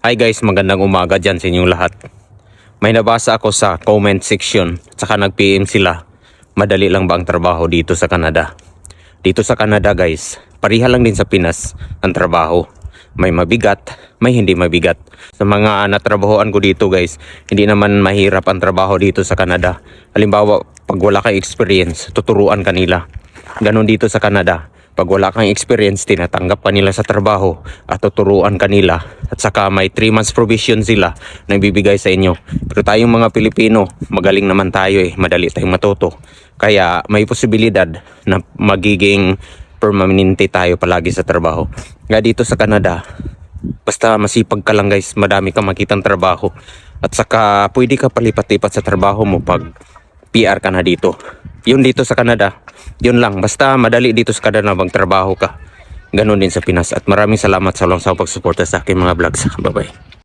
Hi guys, magandang umaga dyan sa inyong lahat. May nabasa ako sa comment section, saka nag-PM sila. Madali lang ba ang trabaho dito sa Canada? Dito sa Canada guys, pariha lang din sa Pinas ang trabaho. May mabigat, may hindi mabigat. Sa mga natrabahoan ko dito guys, hindi naman mahirap ang trabaho dito sa Canada. Halimbawa, pag wala kang experience, tuturuan kanila. Ganon dito sa Canada. Pag wala kang experience, tinatanggap ka nila sa trabaho at tuturuan kanila. At saka may 3 months provision sila na ibibigay sa inyo. Pero tayong mga Pilipino, magaling naman tayo madali tayong matuto. Kaya may posibilidad na magiging permanente tayo palagi sa trabaho. Nga dito sa Canada, basta masipag ka lang guys, madami kang makitang trabaho. At saka pwede ka palipat-lipat sa trabaho mo pag PR ka na dito. Yun dito sa Canada, yun lang. Basta madali dito sa Canada na magtrabaho ka. Ganon din sa Pinas. At maraming salamat sa walang sawang pagsuporta sa aking mga vlogs. Bye bye.